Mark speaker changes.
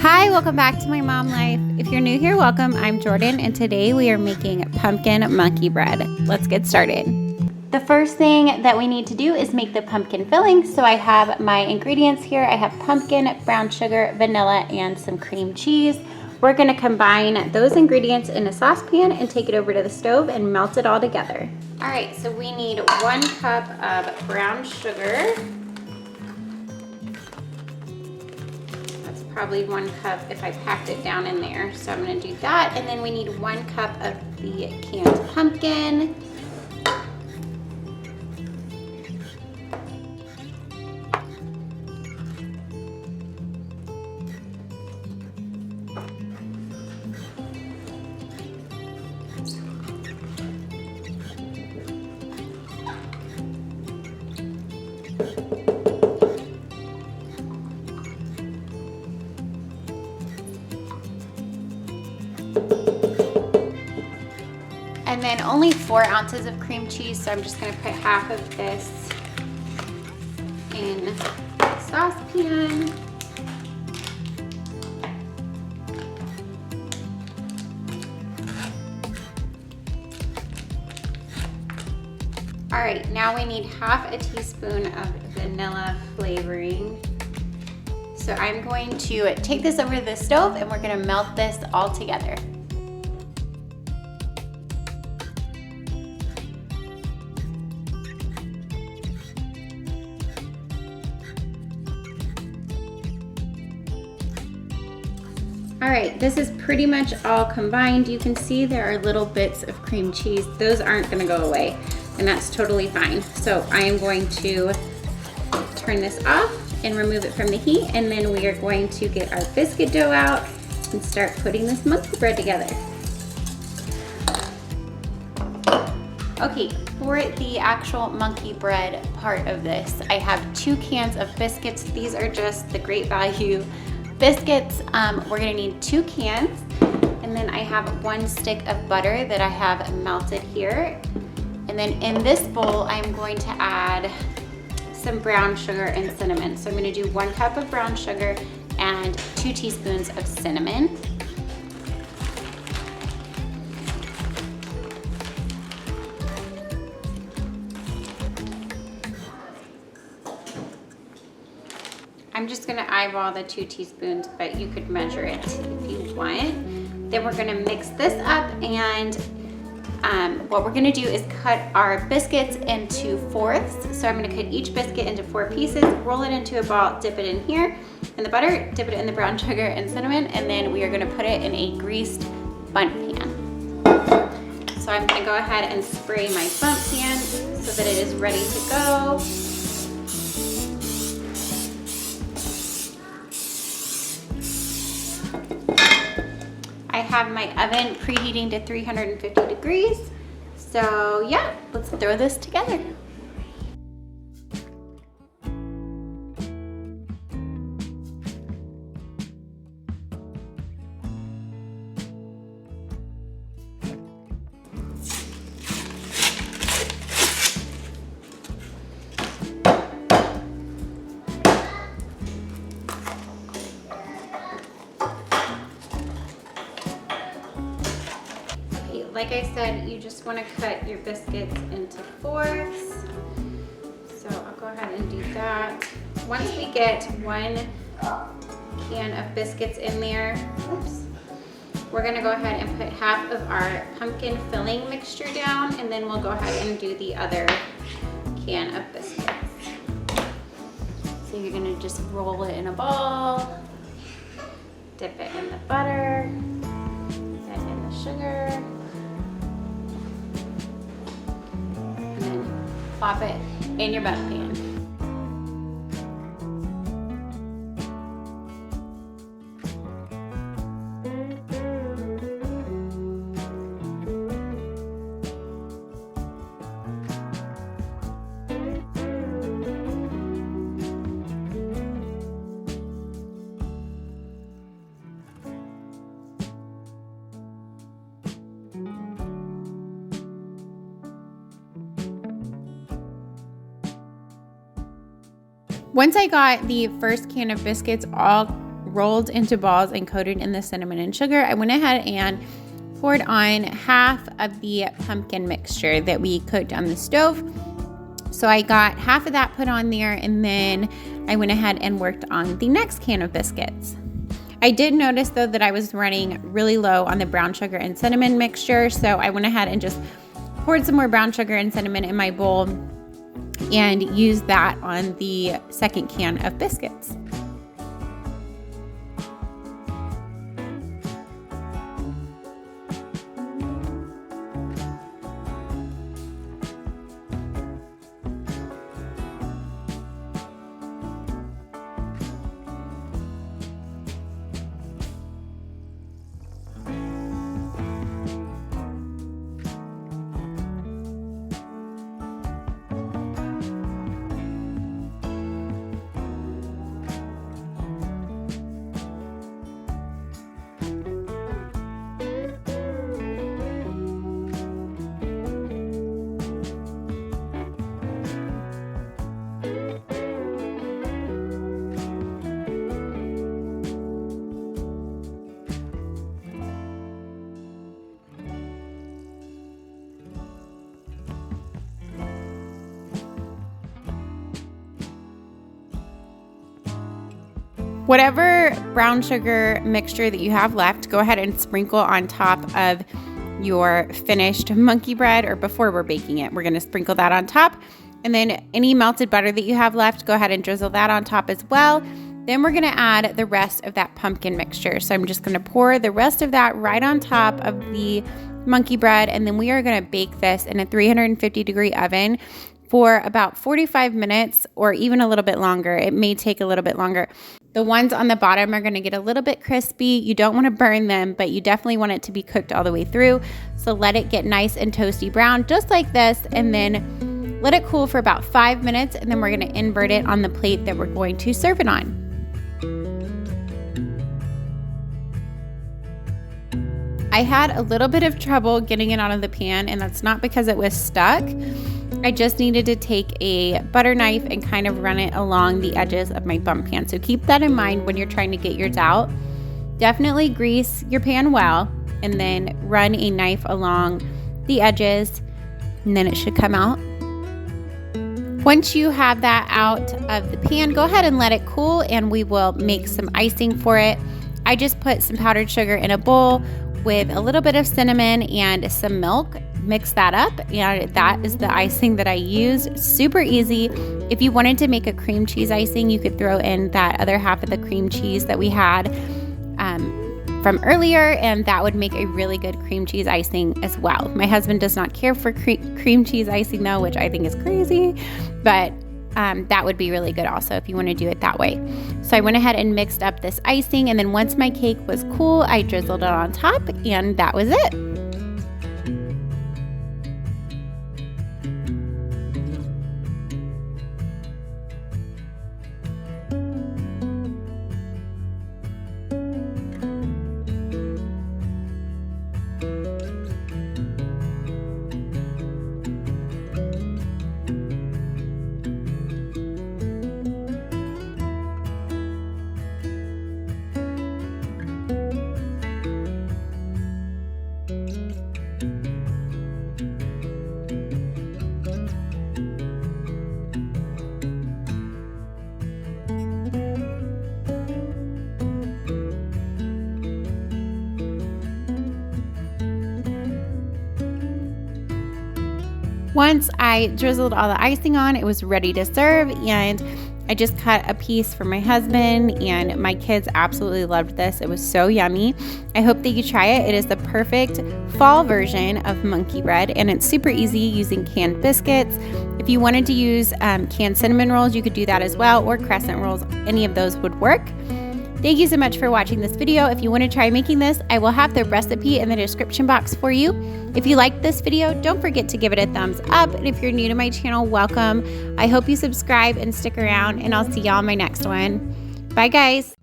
Speaker 1: Hi, welcome back to My Mom Life. If you're new here, welcome. I'm Jordan, and today we are making pumpkin monkey bread. Let's get started. The first thing that we need to do is make the pumpkin filling. So I have my ingredients here. I have pumpkin, brown sugar, vanilla, and some cream cheese. We're gonna combine those ingredients in a saucepan and take it over to the stove and melt it all together. All right, so we need 1 cup of brown sugar. Probably 1 cup if I packed it down in there. So I'm gonna do that. And then we need 1 cup of the canned pumpkin. And then only 4 ounces of cream cheese, so I'm just gonna put half of this in the saucepan. All right, now we need half a teaspoon of vanilla flavoring. So I'm going to take this over to the stove and we're gonna melt this all together. All right, this is pretty much all combined. You can see there are little bits of cream cheese. Those aren't gonna go away, and that's totally fine. So I am going to turn this off and remove it from the heat, and then we are going to get our biscuit dough out and start putting this monkey bread together. Okay, for the actual monkey bread part of this, I have 2 cans of biscuits. These are just the Great Value biscuits. We're gonna need 2 cans, and then I have 1 stick of butter that I have melted here. And then in this bowl, I'm going to add some brown sugar and cinnamon. So I'm gonna do 1 cup of brown sugar and 2 teaspoons of cinnamon. I'm just gonna eyeball the 2 teaspoons, but you could measure it if you want. Then we're gonna mix this up, and what we're gonna do is cut our biscuits into 4ths. So I'm gonna cut each biscuit into 4 pieces, roll it into a ball, dip it in here in the butter, dip it in the brown sugar and cinnamon, and then we are gonna put it in a greased Bundt pan. So I'm gonna go ahead and spray my Bundt pan so that it is ready to go. I have my oven preheating to 350 degrees. So yeah, let's throw this together. Like I said, you just want to cut your biscuits into 4ths. So I'll go ahead and do that. Once we get 1 can of biscuits in there, we're going to go ahead and put half of our pumpkin filling mixture down, and then we'll go ahead and do the other can of biscuits. So you're going to just roll it in a ball, dip it in the butter, and in the sugar. Pop it in your Bundt pan. Once I got the first can of biscuits all rolled into balls and coated in the cinnamon and sugar, I went ahead and poured on half of the pumpkin mixture that we cooked on the stove. So I got half of that put on there, and then I went ahead and worked on the next can of biscuits. I did notice though that I was running really low on the brown sugar and cinnamon mixture, so I went ahead and just poured some more brown sugar and cinnamon in my bowl and used that on the second can of biscuits. Whatever brown sugar mixture that you have left, go ahead and sprinkle on top of your finished monkey bread, or before we're baking it, we're going to sprinkle that on top. And then any melted butter that you have left, go ahead and drizzle that on top as well. Then we're going to add the rest of that pumpkin mixture. So I'm just going to pour the rest of that right on top of the monkey bread, and then we are going to bake this in a 350-degree oven for about 45 minutes or even a little bit longer. It may take a little bit longer. The ones on the bottom are going to get a little bit crispy. You don't want to burn them, but you definitely want it to be cooked all the way through. So let it get nice and toasty brown, just like this, and then let it cool for about 5 minutes, and then we're going to invert it on the plate that we're going to serve it on. I had a little bit of trouble getting it out of the pan, and that's not because it was stuck. I just needed to take a butter knife and kind of run it along the edges of my Bundt pan. So keep that in mind when you're trying to get yours out. Definitely grease your pan well, and then run a knife along the edges, and then it should come out. Once you have that out of the pan, go ahead and let it cool, and we will make some icing for it. I just put some powdered sugar in a bowl with a little bit of cinnamon and some milk. Mix that up, and that is the icing that I used. Super easy. If you wanted to make a cream cheese icing, you could throw in that other half of the cream cheese that we had from earlier, and that would make a really good cream cheese icing as well. My husband does not care for cream cheese icing though, which I think is crazy, but that would be really good also if you want to do it that way. So I went ahead and mixed up this icing, and then once my cake was cool, I drizzled it on top, and that was it. Once I drizzled all the icing on, it was ready to serve, and I just cut a piece for my husband, and my kids absolutely loved this. It was so yummy. I hope that you try it. It is the perfect fall version of monkey bread, and it's super easy using canned biscuits. If you wanted to use canned cinnamon rolls, you could do that as well, or crescent rolls. Any of those would work. Thank you so much for watching this video. If you want to try making this, I will have the recipe in the description box for you. If you liked this video, don't forget to give it a thumbs up. And if you're new to my channel, welcome. I hope you subscribe and stick around, and I'll see y'all in my next one. Bye, guys.